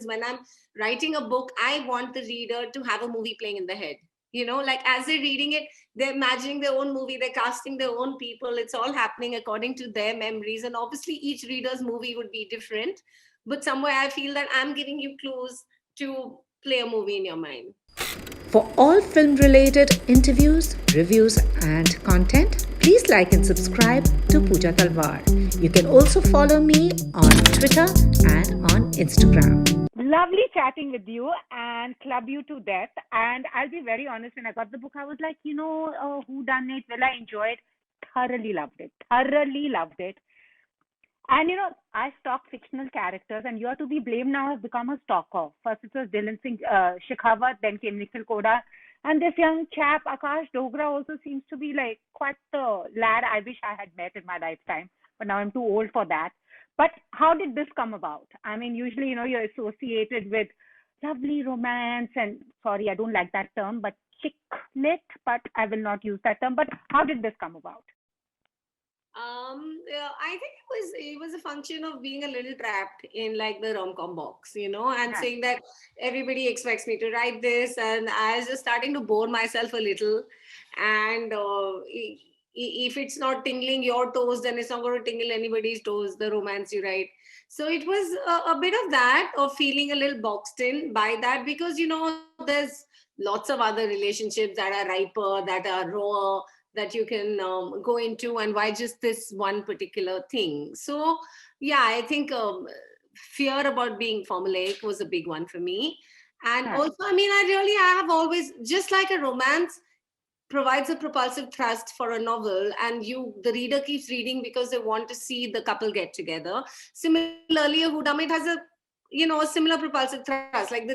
when I'm writing a book, I want the reader to have a movie playing in the head. Like as they're reading it, they're imagining their own movie, they're casting their own people. It's all happening according to their memories. And obviously, each reader's movie would be different. But somewhere I feel that I'm giving you clues to play a movie in your mind. For all film related interviews, reviews, and content, please like and subscribe to Pooja Talwar. You can also follow me on Twitter and on Instagram. Lovely chatting with you and club you to death. And I'll be very honest, when I got the book, I was like, who done it? Will I enjoy it? Thoroughly loved it. Thoroughly loved it. And I stalk fictional characters, and you are to be blamed now. I've become a stalker. First it was Dylan Singh Shekhawat, then came Nikhil Koda, and this young chap Akash Dogra also seems to be like quite the lad I wish I had met in my lifetime. But now I'm too old for that. But how did this come about? I mean, usually you're associated with lovely romance, and sorry, I don't like that term, but chick lit. But I will not use that term. But how did this come about? Yeah, I think it was a function of being a little trapped in like the rom-com box, and Yeah. saying that everybody expects me to write this, and I was just starting to bore myself a little. And if it's not tingling your toes, then it's not going to tingle anybody's toes, the romance you write. So it was a bit of that, of feeling a little boxed in by that, because there's lots of other relationships that are riper, that are rawer, that you can go into, and why just this one particular thing. So yeah, I think fear about being formulaic was a big one for me. And Huh. also, I mean, I have always, just like a romance provides a propulsive thrust for a novel, and the reader keeps reading because they want to see the couple get together. Similarly, a whodunit has a similar propulsive thrust. Like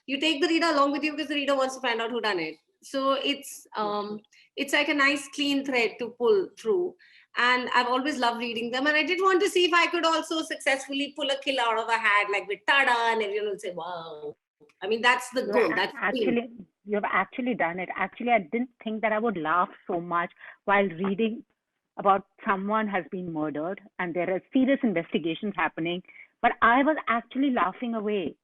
you take the reader along with you because the reader wants to find out who done it. So it's like a nice clean thread to pull through. And I've always loved reading them, and I did want to see if I could also successfully pull a kill out of a hat, like with tada, and everyone will say wow. I mean, that's the goal, You that's are the thing. actually you've actually done it. Actually, I didn't think that I would laugh so much while reading about someone has been murdered and there are serious investigations happening, but I was actually laughing away.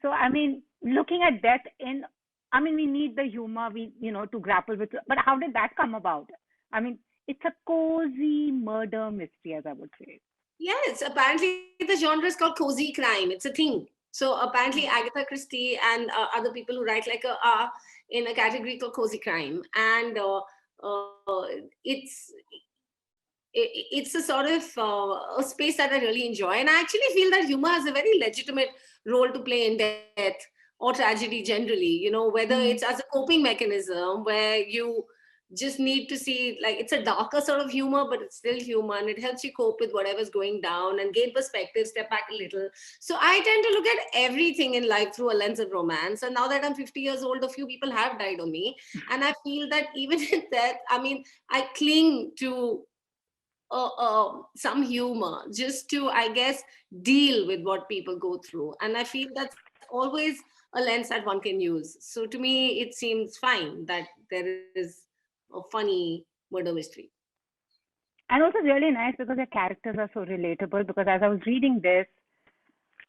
So I mean, looking at death in, I mean, we need the humor, we to grapple with. But how did that come about? I mean, it's a cozy murder mystery, as I would say. Yes, apparently the genre is called cozy crime. It's a thing. So apparently Hmm. Agatha Christie and other people who write like are in a category called cozy crime, and it's it's a sort of a space that I really enjoy. And I actually feel that humor has a very legitimate role to play in death or tragedy generally. Whether it's as a coping mechanism where you just need to see, like, it's a darker sort of humor, but it's still humor, and it helps you cope with whatever's going down and gain perspective, step back a little. So I tend to look at everything in life through a lens of romance. And now that I'm 50 years old, a few people have died on me, and I feel that even in death, I mean, I cling to some humor just to, I guess, deal with what people go through. And I feel that's always a lens that one can use. So to me, it seems fine that there is a funny murder mystery. And also really nice because the characters are so relatable. Because as I was reading this,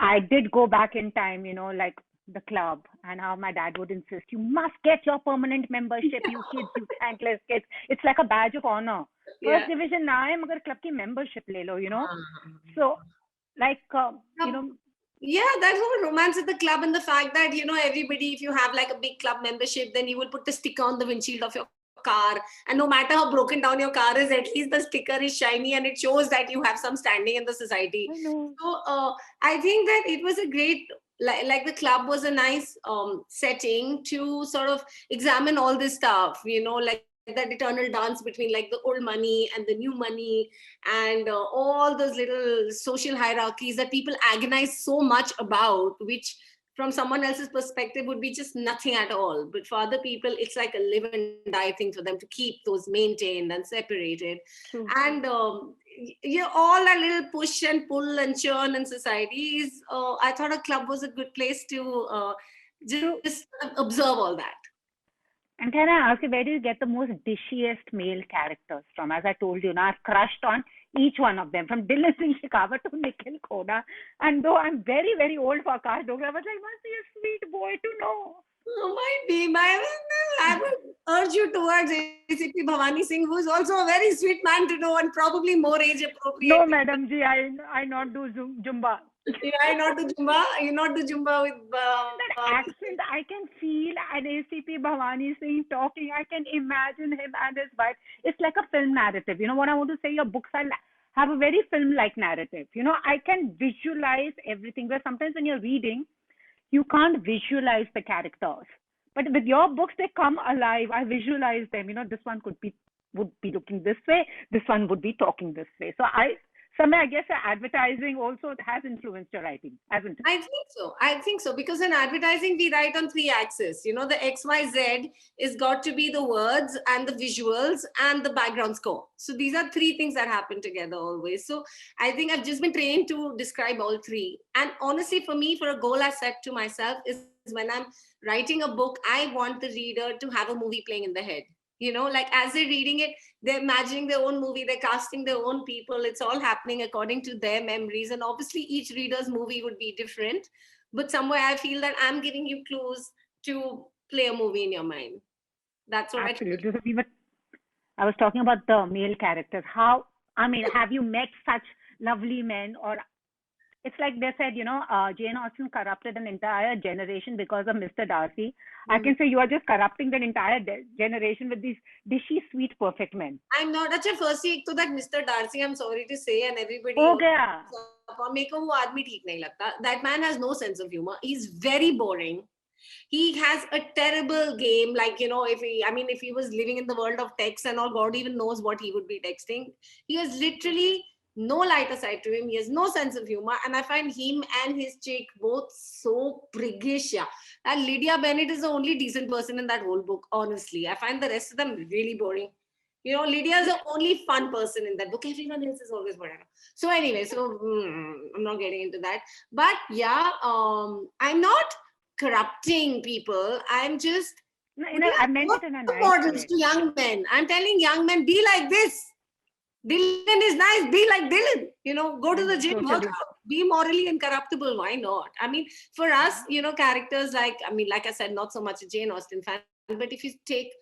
I did go back in time, like the club, and how my dad would insist, you must get your permanent membership, you kids, you thankless kids. It's like a badge of honor. Yeah. First division na hai, magar club ki membership le lo. Ah. So, like, Yeah, that whole romance at the club, and the fact that everybody, if you have like a big club membership, then you will put the sticker on the windshield of your car, and no matter how broken down your car is, at least the sticker is shiny and it shows that you have some standing in the society. I know. So I think that it was a great, like the club was a nice setting to sort of examine all this stuff, like that eternal dance between like the old money and the new money, and all those little social hierarchies that people agonize so much about, which from someone else's perspective would be just nothing at all, but for other people it's like a live and die thing for them to keep those maintained and separated. True. And all that little push and pull and churn in society is, I thought a club was a good place to True. just observe all that. And can I ask you, where do you get the most dishiest male characters from? As I told you, now I've crushed on each one of them, from Dylan Singh Shekhawat to Nikhil Khoda. And though I'm very, very old for Akash Dogra, but I must be a sweet boy to know. Oh, might be. I would urge you towards ACP Bhavani Singh, who is also a very sweet man to know and probably more age appropriate. No, Madam Ji, I not do Zumba. I not do Zumba. You not do Zumba with. That accent, I can feel an ACP Bhavani Singh talking. I can imagine him and his wife. It's like a film narrative. You know what I want to say? Your books have a very film-like narrative. You know, I can visualize everything. Where sometimes when you're reading, you can't visualize the characters. But with your books, they come alive. I visualize them. You know, this one would be looking this way. This one would be talking this way. So I guess advertising also has influenced your writing, hasn't it? I think so. Because in advertising, we write on 3 axes. You know, the XYZ is got to be the words and the visuals and the background score. So these are 3 things that happen together always. So I think I've just been trained to describe all 3. And honestly, for me, for a goal I set to myself is when I'm writing a book, I want the reader to have a movie playing in the head. You know, like as they're reading it, they're imagining their own movie, they're casting their own people. It's all happening according to their memories. And obviously each reader's movie would be different. But somewhere I feel that I'm giving you clues to play a movie in your mind. That's what Absolutely. I was talking about the male characters. Have you met such lovely men? Or it's like they said, you know, Jane Austen corrupted an entire generation because of Mr. Darcy. I can say you are just corrupting that entire generation with these dishy, sweet, perfect men. I'm not. Acha, firstly, to that Mr. Darcy, I'm sorry to say, and everybody. That man has no sense of humor. He's very boring. He has a terrible game. Like, you know, if he was living in the world of text and all, God even knows what he would be texting. He has literally no lighter side to him. He has no sense of humor. And I find him and his chick both so priggish. Yeah. And Lydia Bennet is the only decent person in that whole book, honestly. I find the rest of them really boring. You know, Lydia is the only fun person in that book. Everyone else is always whatever. So anyway, I'm not getting into that. But yeah, I'm not corrupting people. I'm just I meant it in a nice models way. to young men. I'm telling young men, be like this. Dylan is nice. Be like Dylan. You know, go to the gym, work out, be morally incorruptible. Why not? I mean, for us, you know, characters like I said, not so much a Jane Austen fan, but if you take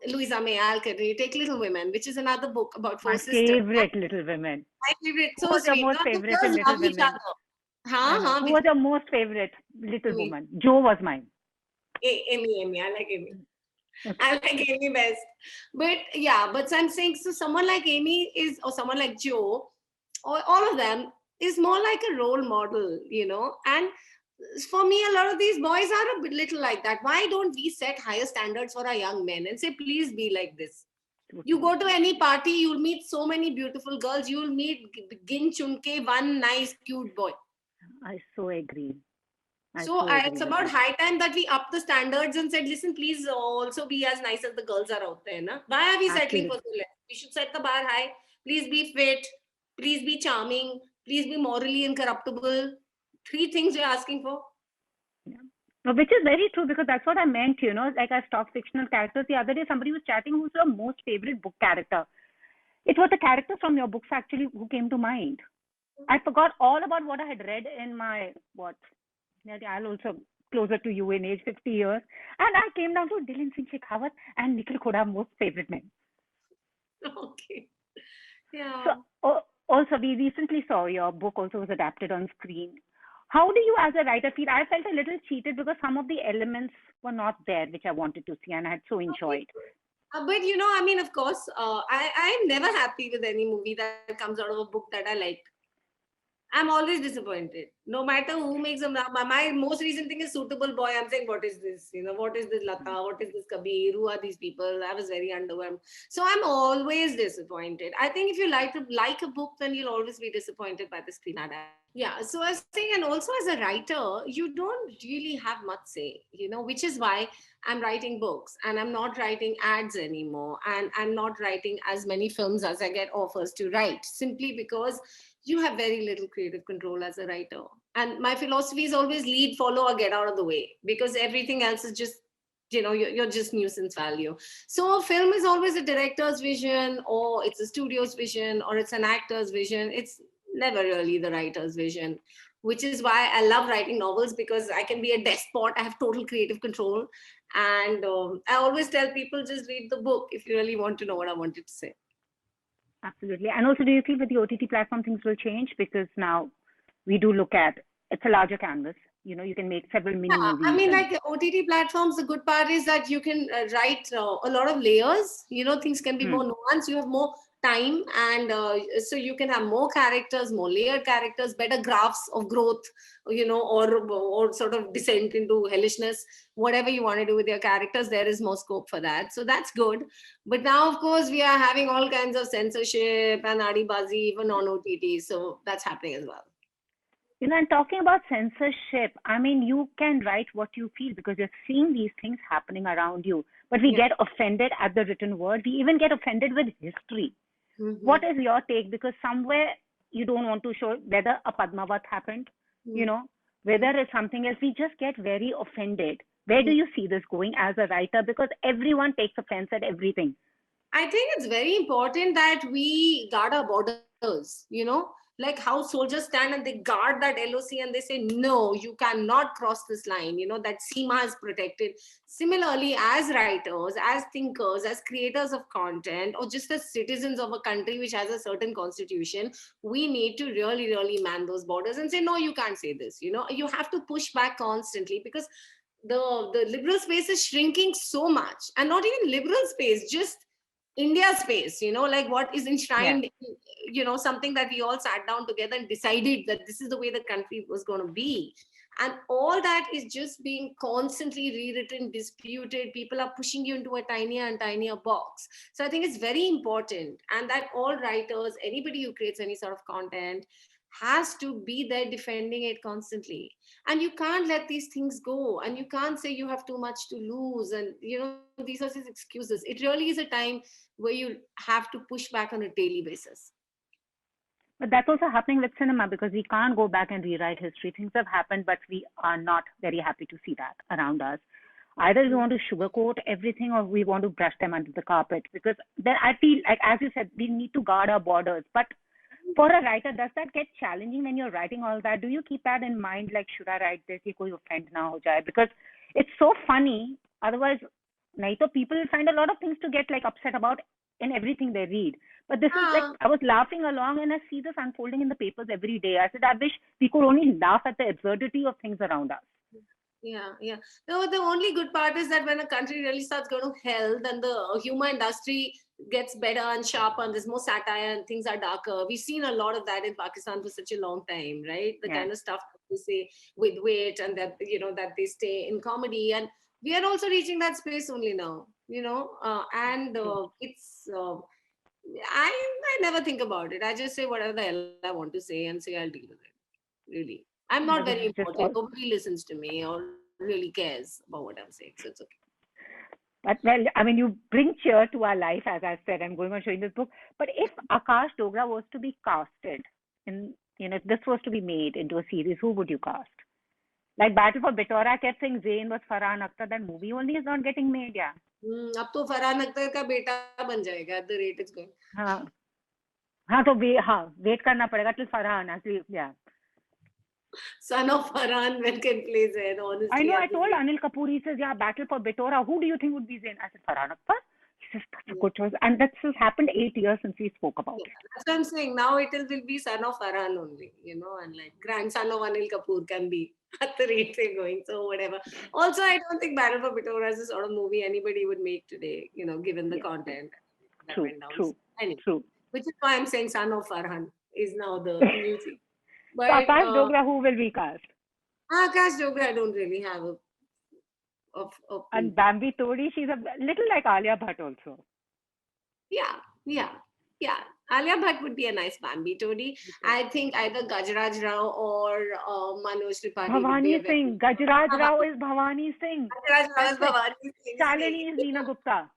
Louisa May Alcott, you take Little Women, which is another book about 4 sisters. My favorite Little Women. My favorite. Who was your most favorite in Little Women? Who was your most favorite Little Woman? Jo was mine. Amy. I like Amy. I like Amy best. But yeah, but I'm saying, so someone like Amy or someone like Jo, or all of them is more like a role model, you know. And for me, a lot of these boys are a little like that. Why don't we set higher standards for our young men and say, please be like this? You go to any party, you'll meet so many beautiful girls. You'll meet gin chunke, one nice, cute boy. I so agree. It's about high time that we up the standards and said, listen, please also be as nice as the girls are out there. Na? Why are we settling for so less? We should set the bar high. Please be fit. Please be charming. Please be morally incorruptible. 3 things we're asking for. Yeah. No, which is very true, because that's what I meant, you know, like I stopped fictional characters. The other day, somebody was chatting, who's your most favorite book character? It was the character from your books actually who came to mind. I forgot all about what I had read in my, I'll also closer to you in age, 50 years. And I came down to Dylan Singh Shekhawat and Nikhil Khoda, most favorite men. Okay. Yeah. So also, we recently saw your book also was adapted on screen. How do you as a writer feel? I felt a little cheated because some of the elements were not there, which I wanted to see and I had so enjoyed. But, you know, I mean, of course, I'm never happy with any movie that comes out of a book that I like. I'm always disappointed. No matter who makes them. My most recent thing is Suitable Boy. I'm saying, what is this? You know, what is this Lata? What is this Kabir? Who are these people? I was very underwhelmed. So I'm always disappointed. I think if you like a book, then you'll always be disappointed by the screen adaptation. Yeah. So I was saying, and also as a writer, you don't really have much say, you know, which is why I'm writing books and I'm not writing ads anymore. And I'm not writing as many films as I get offers to write, simply because you have very little creative control as a writer. And my philosophy is always lead, follow, or get out of the way, because everything else is just you're just nuisance value. So film is always a director's vision, or it's a studio's vision, or it's an actor's vision. It's never really the writer's vision, which is why I love writing novels, because I can be a despot. I have total creative control. And I always tell people, just read the book if you really want to know what I wanted to say. Absolutely. And also, do you feel with the OTT platform things will change? Because now we do look at, it's a larger canvas. You can make several mini Yeah, movies. I mean, like OTT platforms, the good part is that you can write a lot of layers. Things can be more nuanced. You have more time, and so you can have more characters, more layered characters, better graphs of growth, or sort of descent into hellishness. Whatever you want to do with your characters, there is more scope for that. So that's good. But now, of course, we are having all kinds of censorship and adibazi even on OTT. So that's happening as well. And talking about censorship, I mean, you can write what you feel because you're seeing these things happening around you. But we get offended at the written word. We even get offended with history. Mm-hmm. What is your take? Because somewhere you don't want to show whether a Padmavat happened, whether it's something else. We just get very offended. Where do you see this going as a writer? Because everyone takes offense at everything. I think it's very important that we guard our borders, like how soldiers stand and they guard that LOC and they say, no, you cannot cross this line, that Seema is protected. Similarly, as writers, as thinkers, as creators of content, or just as citizens of a country which has a certain constitution, we need to really, really man those borders and say, no, you can't say this. You have to push back constantly, because the liberal space is shrinking so much. And not even liberal space, just India space, like what is enshrined, something that we all sat down together and decided that this is the way the country was going to be. And all that is just being constantly rewritten, disputed. People are pushing you into a tinier and tinier box. So I think it's very important, and that all writers, anybody who creates any sort of content, has to be there defending it constantly. And you can't let these things go, and you can't say you have too much to lose, and these are just excuses. It really is a time where you have to push back on a daily basis. But that's also happening with cinema, because we can't go back and rewrite history. Things have happened, but we are not very happy to see that around us. Either we want to sugarcoat everything, or we want to brush them under the carpet. Because then I feel like, as you said, we need to guard our borders. But for a writer, does that get challenging when you're writing all that? Do you keep that in mind? Like, should I write this? Ye koi offend na ho jaye? Because it's so funny. Otherwise, people find a lot of things to get like upset about in everything they read. But this is like, I was laughing along and I see this unfolding in the papers every day. I said, I wish we could only laugh at the absurdity of things around us. Yeah. No, the only good part is that when a country really starts going to hell, then the humor industry gets better and sharper, and there's more satire and things are darker. We've seen a lot of that in Pakistan for such a long time, right? The kind of stuff that they say with wit, and that, that they stay in comedy. And we are also reaching that space only now, it's, I never think about it. I just say whatever the hell I want to say and say I'll deal with it. Really. I'm not very important. Nobody listens to me or really cares about what I'm saying. So it's okay. But well, I mean, you bring cheer to our life, as I said. I'm going on showing this book. But if Akash Dogra was to be casted in, if this was to be made into a series, who would you cast? Like Battle for Bitora kept saying Zayn was Farhan Akhtar. That movie only is not getting made, yeah. अब तो फरहान अख्तर का बेटा बन जाएगा at the rate it's going. हाँ तो wait करना पड़ेगा till Farhan actually, yeah. Son of Farhan when can play Zayn, honestly. I know, I told Anil Kapoor, he says, yeah, Battle for Bitora, who do you think would be Zayn? I said, Farhan Akhtar. He says, that's a good choice. And that's just happened 8 years since we spoke about it. That's what I'm saying. Now it will be son of Farhan only, and like grandson of Anil Kapoor can be at the rate they're going. So whatever. Also, I don't think Battle for Bitora is the sort of movie anybody would make today, given the content that went down. True. Which is why I'm saying son of Farhan is now the music. But so Akash Dogra, who will we cast? Akash Dogra, I don't really have and Bambi Todi, she's a little like Alia Bhatt also. Yeah. Alia Bhatt would be a nice Bambi Todi. I think either Gajraj Rao or Manoj Tripathi. Bhavani Singh. Gajraj Rao is Bhavani Singh. Gajraj Rao is Bhavani Singh. Shalini is Neena Gupta.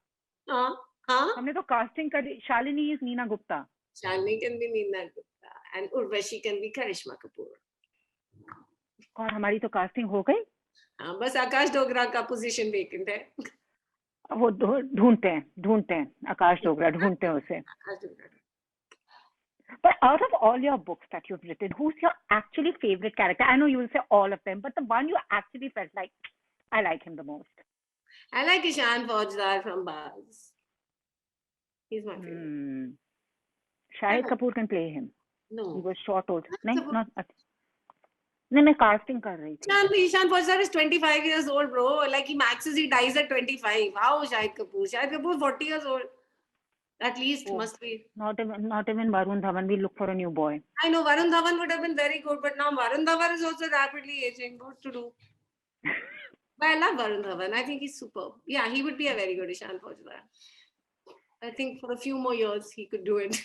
हमने तो casting करी. Shalini is Neena Gupta. Shalini can be Neena Gupta and Urvashi can be Karishma Kapoor. और हमारी तो casting हो गई. बस आकाश डोगरा का पोजीशन वेकेंट है. वो ढूंढते हैं आकाश डोगरा, ढूंढते हैं उसे. आकाश Dogra. But out of all your books that you've written, who's your actually favorite character? I know you will say all of them, but the one you actually felt like, I like him the most. I like Ishan Faujdar from Baz. He's my favorite. Shahid Kapoor can play him. He No. was short also. नहीं, Kapoor. not. नहीं, मैं casting कर रही थी. Ishan Faujdar is 25 years old, bro. Like he maxes, he dies at 25. How Shahid Kapoor? Shahid Kapoor 40 years old. At least Oh, must be. not even Varun Dhawan will look for a new boy. I know Varun Dhawan would have been very good, but now Varun Dhawan is also rapidly aging. What to do? But I love Varun Dhawan. I think he's superb. Yeah, he would be a very good Ishan Faujdar. I think for a few more years he could do it.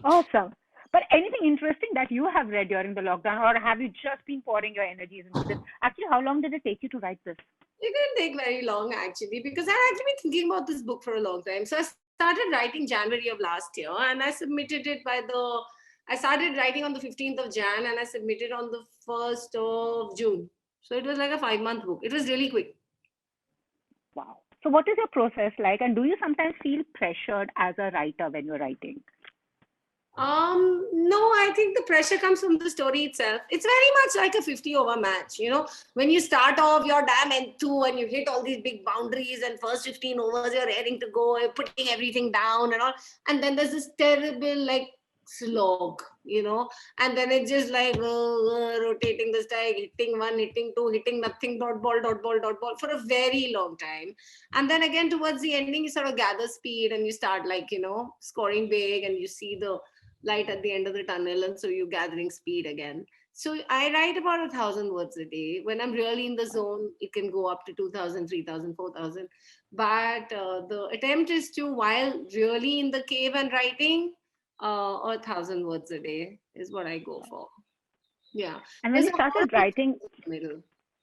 Awesome. But anything interesting that you have read during the lockdown, or have you just been pouring your energies into this? Actually, how long did it take you to write this? It didn't take very long actually, because I had actually been thinking about this book for a long time. So I started writing January of last year, and I submitted it I started writing on the 15th of Jan, and I submitted on the 1st of June. So it was like a 5-month book. It was really quick. Wow. So what is your process like, and do you sometimes feel pressured as a writer when you're writing? No, I think the pressure comes from the story itself. It's very much like a 50-over match. When you start off, you're damn enthused and you hit all these big boundaries, and first 15 overs, you're raring to go, you're putting everything down and all. And then there's this terrible, slog, and then it's just rotating the stag, hitting one, hitting two, hitting nothing, dot ball, dot ball, dot ball for a very long time. And then again, towards the ending, you sort of gather speed and you start scoring big, and you see the light at the end of the tunnel, and so you're gathering speed again. So I write about 1,000 words a day. When I'm really in the zone, it can go up to 2,000, 3,000, 4,000. But the attempt is to, while really in the cave and writing, 1,000 words a day is what I go for. Yeah. And when you started writing,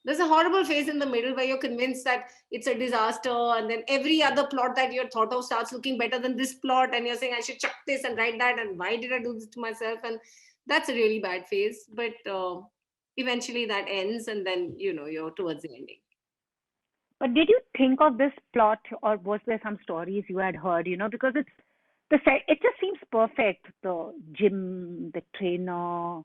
there's a horrible phase in the middle where you're convinced that it's a disaster, and then every other plot that you thought of starts looking better than this plot, and you're saying I should chuck this and write that, and why did I do this to myself? And that's a really bad phase. But eventually that ends, and then you're towards the ending. But did you think of this plot, or was there some stories you had heard? Because it just seems perfect. The gym, the trainer,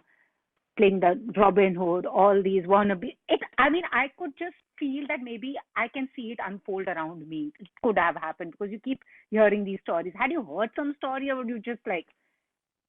playing the Robin Hood, all these wannabe. I could just feel that maybe I can see it unfold around me. It could have happened because you keep hearing these stories. Had you heard some story, or were you just like?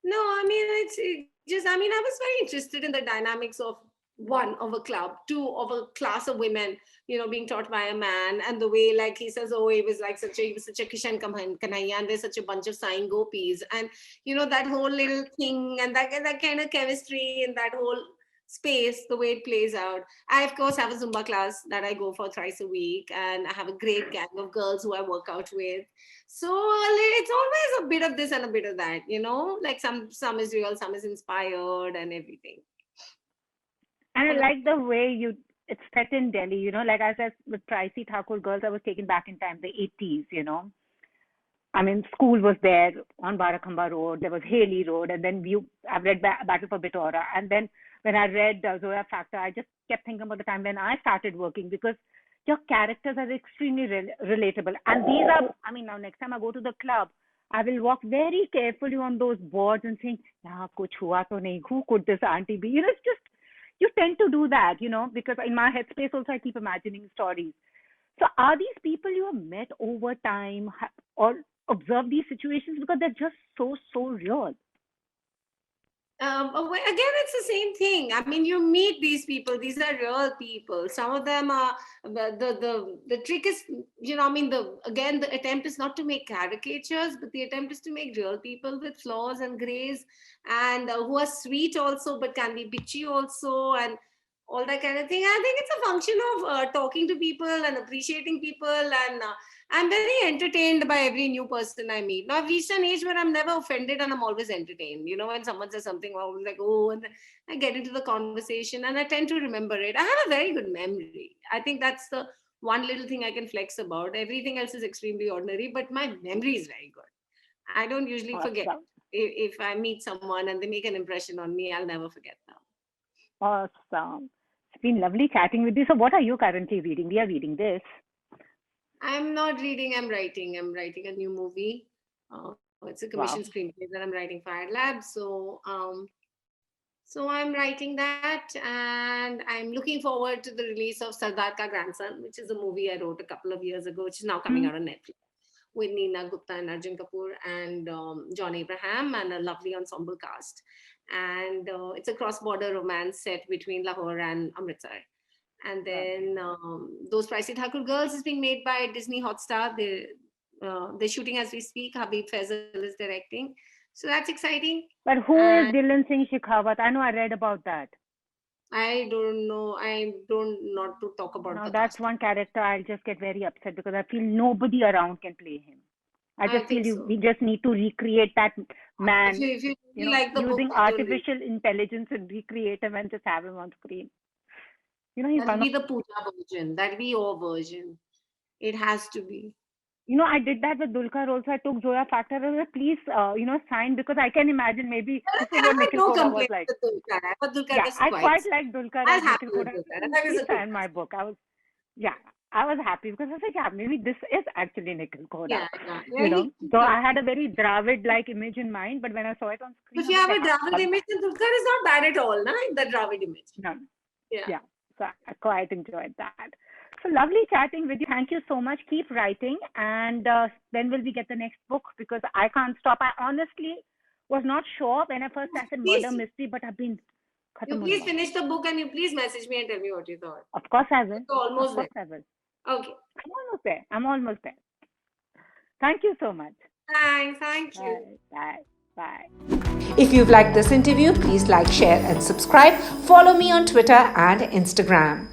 No, I was very interested in the dynamics of, one, of a club, two, of a class of women, being taught by a man, and the way, he says, oh, he was such a Kishan Kanhaiya, and there's such a bunch of Sain Gopis, and that whole little thing, and that kind of chemistry in that whole space, the way it plays out. I, of course, have a Zumba class that I go for thrice a week, and I have a great gang of girls who I work out with. So it's always a bit of this and a bit of that, some is real, some is inspired, and everything. And I like the way it's set in Delhi, like I said with Pricey Thakur Girls, I was taken back in time, the 80s, school was there on Barakhamba Road, there was Haley Road, and then I've read Battle for Bitora, and then when I read Zoya Factor, I just kept thinking about the time when I started working, because your characters are extremely relatable. And these are, now next time I go to the club, I will walk very carefully on those boards and think, "Yahan kuch hua to nahi, who could this auntie be?" It's just, you tend to do that, because in my headspace also I keep imagining stories. So are these people you have met over time, or observed these situations, because they're just so real? Again, it's the same thing. You meet these people; these are real people. Some of them are the trick is, the attempt is not to make caricatures, but the attempt is to make real people with flaws and grays, and who are sweet also, but can be bitchy also, and all that kind of thing. I think it's a function of talking to people and appreciating people, and I'm very entertained by every new person I meet. Now I've reached an age where I'm never offended, and I'm always entertained. When someone says something, I'm like, oh, and I get into the conversation, and I tend to remember it. I have a very good memory. I think that's the one little thing I can flex about. Everything else is extremely ordinary, but my memory is very good. I don't usually forget. If I meet someone and they make an impression on me, I'll never forget them. Awesome. been lovely chatting with you. So, what are you currently reading? We are reading this. I'm not reading, I'm writing. I'm writing a new movie. It's a commission Wow. screenplay that I'm writing for Ad Lab. So I'm writing that, and I'm looking forward to the release of Sardar Ka Grandson, which is a movie I wrote a couple of years ago, which is now coming out on Netflix, with Neena Gupta and Arjun Kapoor and John Abraham, and a lovely ensemble cast. And it's a cross-border romance set between Lahore and Amritsar. And then Those Pricey Thakur Girls is being made by Disney Hotstar. They're shooting as we speak. Habib Faisal is directing. So that's exciting. But who is And Dylan Singh Shekhawat? I know I read about that. I don't know. I don't not to talk about Now the that's cast. one character I'll just get very upset because I feel nobody around can play him. I I just feel think so. we just need to recreate that man, If you you know, like the book, using then you'll read. artificial intelligence and recreate him and just have him on screen. You know, he's That'll one be of, the Pooja version. That'll be your version. It has to be. you know, I did that with Dulquer also. I took Zoya Factor and I said, please, you know, sign because I can imagine maybe this is I what have Nikhil no Koda was complaints like. with Dulquer. But Dulquer Yeah, was I quite. quite like Dulquer I as was happy Nikhil with Koda. Dulquer. That was Please a good sign my cast. book. I was happy because I was like, yeah, maybe this is actually Nikhil Koda. Yeah. You know, He- so I had a very Dravid-like image in mind, but when I saw it on screen, If I you was have a like, Dravid image, then Dulquer is not bad at all, na? The Dravid image. no, Yeah. so I quite enjoyed that. So lovely chatting with you. Thank you so much. Keep writing, and when will we get the next book? Because I can't stop. I honestly was not sure when I first started Please- murder mystery, but I've been. You please finish the book and you please message me and tell me what you thought. Of course I will. You're almost Of course there. I will. Okay. I'm almost there. Thank you so much. Thanks. Thank you. Bye. If you've liked this interview, please like, share, and subscribe. Follow me on Twitter and Instagram.